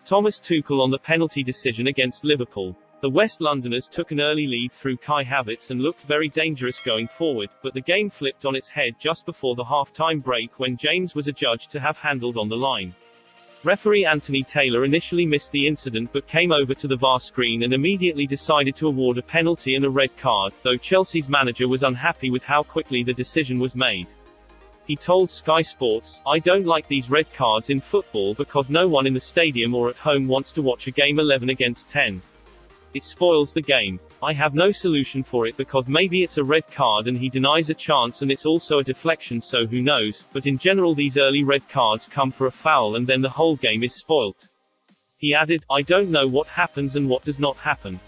Thomas Tuchel on the penalty decision against Liverpool. The West Londoners took an early lead through Kai Havertz and looked very dangerous going forward, but the game flipped on its head just before the half-time break when James was adjudged to have handled on the line. Referee Anthony Taylor initially missed the incident but came over to the VAR screen and immediately decided to award a penalty and a red card, though Chelsea's manager was unhappy with how quickly the decision was made. He told Sky Sports, "I don't like these red cards in football because no one in the stadium or at home wants to watch a game 11 against 10. It spoils the game. I have no solution for it because maybe it's a red card and he denies a chance and it's also a deflection, so who knows, but in general these early red cards come for a foul and then the whole game is spoilt." He added, "I don't know what happens and what does not happen.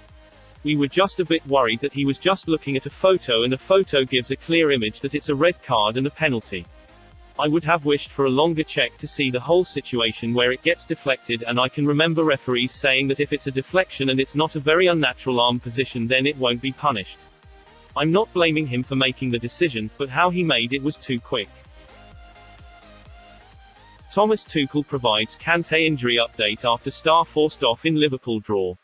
We were just a bit worried that he was just looking at a photo and a photo gives a clear image that it's a red card and a penalty. I would have wished for a longer check to see the whole situation where it gets deflected, and I can remember referees saying that if it's a deflection and it's not a very unnatural arm position then it won't be punished. I'm not blaming him for making the decision, but how he made it was too quick." Thomas Tuchel provides Kante injury update after star forced off in Liverpool draw.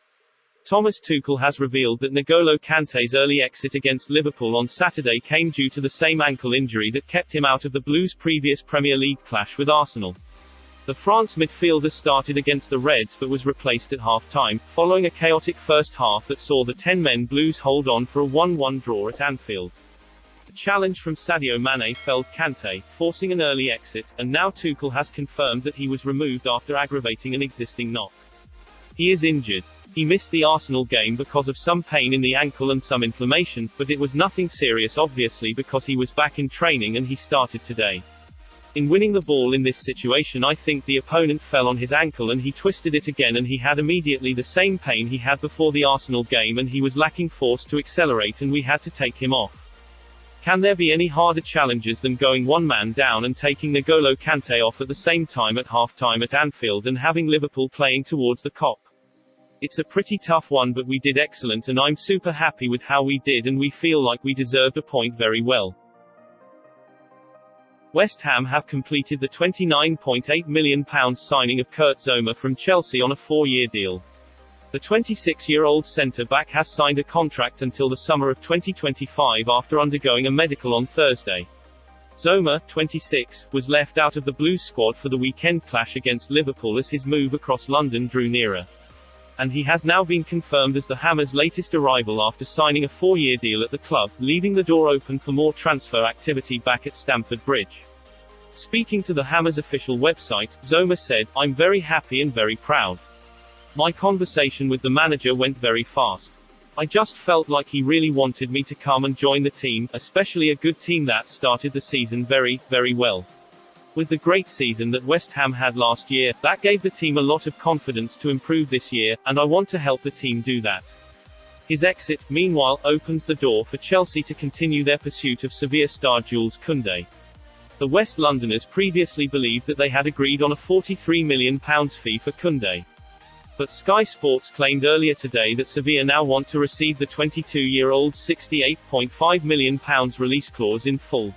Thomas Tuchel has revealed that N'Golo Kante's early exit against Liverpool on Saturday came due to the same ankle injury that kept him out of the Blues' previous Premier League clash with Arsenal. The France midfielder started against the Reds but was replaced at half-time, following a chaotic first half that saw the 10-men Blues hold on for a 1-1 draw at Anfield. A challenge from Sadio Mane felled Kante, forcing an early exit, and now Tuchel has confirmed that he was removed after aggravating an existing knock. He is injured. He missed the Arsenal game because of some pain in the ankle and some inflammation, but it was nothing serious obviously because he was back in training and he started today. In winning the ball in this situation I think the opponent fell on his ankle and he twisted it again and he had immediately the same pain he had before the Arsenal game and he was lacking force to accelerate and we had to take him off. Can there be any harder challenges than going one man down and taking N'Golo Kante off at the same time at half-time at Anfield and having Liverpool playing towards the Kop? It's a pretty tough one, but we did excellent and I'm super happy with how we did and we feel like we deserved a point very well." West Ham have completed the £29.8 million signing of Kurt Zouma from Chelsea on a 4-year deal. The 26-year-old centre-back has signed a contract until the summer of 2025 after undergoing a medical on Thursday. Zouma, 26, was left out of the Blues squad for the weekend clash against Liverpool as his move across London drew nearer. And he has now been confirmed as the Hammers' latest arrival after signing a 4-year deal at the club, leaving the door open for more transfer activity back at Stamford Bridge. Speaking to the Hammers' official website, Zouma said, "I'm very happy and very proud. My conversation with the manager went very fast. I just felt like he really wanted me to come and join the team, especially a good team that started the season very, very well. With the great season that West Ham had last year, that gave the team a lot of confidence to improve this year, and I want to help the team do that." His exit, meanwhile, opens the door for Chelsea to continue their pursuit of Sevilla star Jules Koundé. The West Londoners previously believed that they had agreed on a £43 million fee for Koundé. But Sky Sports claimed earlier today that Sevilla now want to receive the 22-year-old's £68.5 million release clause in full.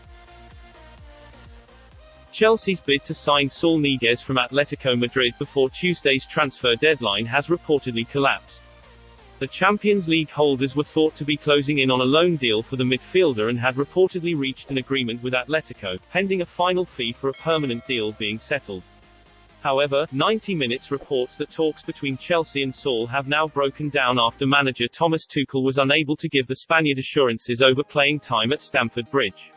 Chelsea's bid to sign Saul Niguez from Atletico Madrid before Tuesday's transfer deadline has reportedly collapsed. The Champions League holders were thought to be closing in on a loan deal for the midfielder and had reportedly reached an agreement with Atletico, pending a final fee for a permanent deal being settled. However, 90 Minutes reports that talks between Chelsea and Saul have now broken down after manager Thomas Tuchel was unable to give the Spaniard assurances over playing time at Stamford Bridge.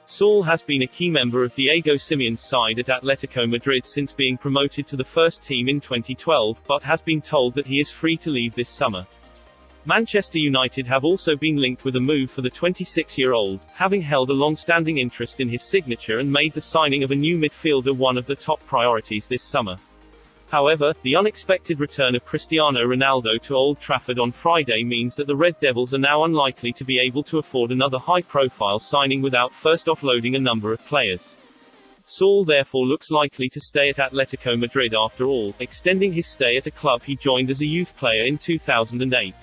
Saul has been a key member of Diego Simeone's side at Atletico Madrid since being promoted to the first team in 2012, but has been told that he is free to leave this summer. Manchester United have also been linked with a move for the 26-year-old, having held a long-standing interest in his signature and made the signing of a new midfielder one of the top priorities this summer. However, the unexpected return of Cristiano Ronaldo to Old Trafford on Friday means that the Red Devils are now unlikely to be able to afford another high-profile signing without first offloading a number of players. Saul therefore looks likely to stay at Atletico Madrid after all, extending his stay at a club he joined as a youth player in 2008.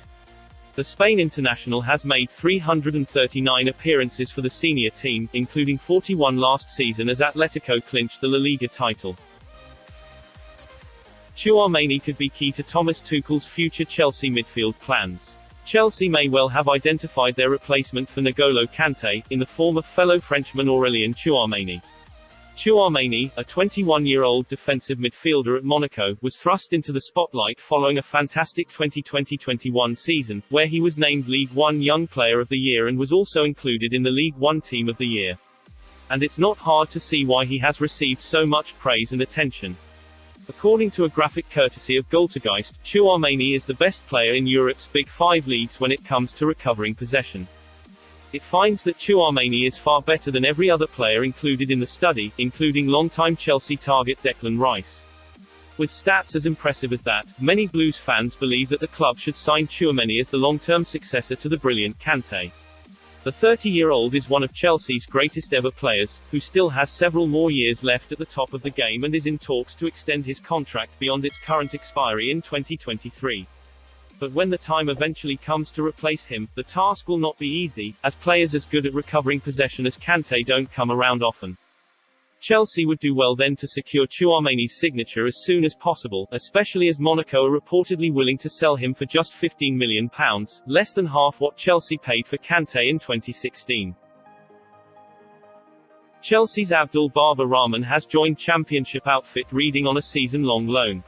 The Spain international has made 339 appearances for the senior team, including 41 last season as Atletico clinched the La Liga title. Tchouameni could be key to Thomas Tuchel's future Chelsea midfield plans. Chelsea may well have identified their replacement for N'Golo Kante, in the form of fellow Frenchman Aurélien Tchouameni. Tchouameni, a 21-year-old defensive midfielder at Monaco, was thrust into the spotlight following a fantastic 2020-21 season, where he was named League One Young Player of the Year and was also included in the League One Team of the Year. And it's not hard to see why he has received so much praise and attention. According to a graphic courtesy of Goaltergeist, Tchouameni is the best player in Europe's Big Five leagues when it comes to recovering possession. It finds that Tchouameni is far better than every other player included in the study, including longtime Chelsea target Declan Rice. With stats as impressive as that, many Blues fans believe that the club should sign Tchouameni as the long-term successor to the brilliant Kante. The 30-year-old is one of Chelsea's greatest ever players, who still has several more years left at the top of the game and is in talks to extend his contract beyond its current expiry in 2023. But when the time eventually comes to replace him, the task will not be easy, as players as good at recovering possession as Kante don't come around often. Chelsea would do well then to secure Tchouameni's signature as soon as possible, especially as Monaco are reportedly willing to sell him for just £15 million, less than half what Chelsea paid for Kante in 2016. Chelsea's Abdul Baba Rahman has joined Championship outfit Reading on a season-long loan.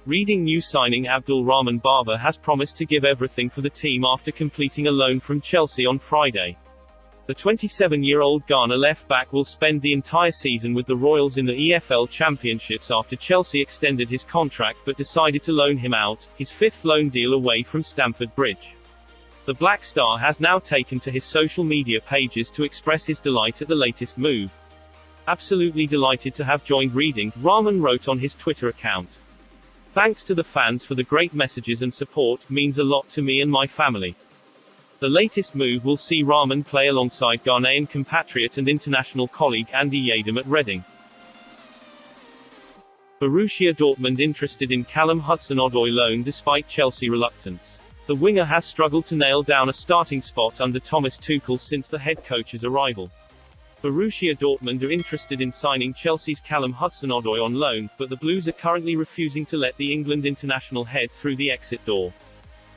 Reading new signing Abdulrahman Baba has promised to give everything for the team after completing a loan from Chelsea on Friday. The 27-year-old Ghana left-back will spend the entire season with the Royals in the EFL Championships after Chelsea extended his contract but decided to loan him out, his fifth loan deal away from Stamford Bridge. The Black Star has now taken to his social media pages to express his delight at the latest move. "Absolutely delighted to have joined Reading," Rahman wrote on his Twitter account. "Thanks to the fans for the great messages and support, means a lot to me and my family." The latest move will see Rahman play alongside Ghanaian compatriot and international colleague Andy Yadam at Reading. Borussia Dortmund interested in Callum Hudson-Odoi loan despite Chelsea reluctance. The winger has struggled to nail down a starting spot under Thomas Tuchel since the head coach's arrival. Borussia Dortmund are interested in signing Chelsea's Callum Hudson-Odoi on loan, but the Blues are currently refusing to let the England international head through the exit door.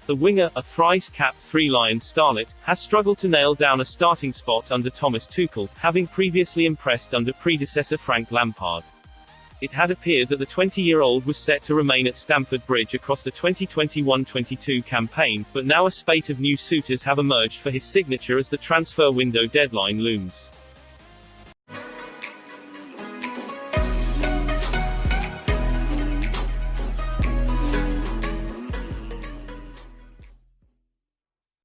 The winger, a thrice-capped Three-Lions starlet, has struggled to nail down a starting spot under Thomas Tuchel, having previously impressed under predecessor Frank Lampard. It had appeared that the 20-year-old was set to remain at Stamford Bridge across the 2021-22 campaign, but now a spate of new suitors have emerged for his signature as the transfer window deadline looms.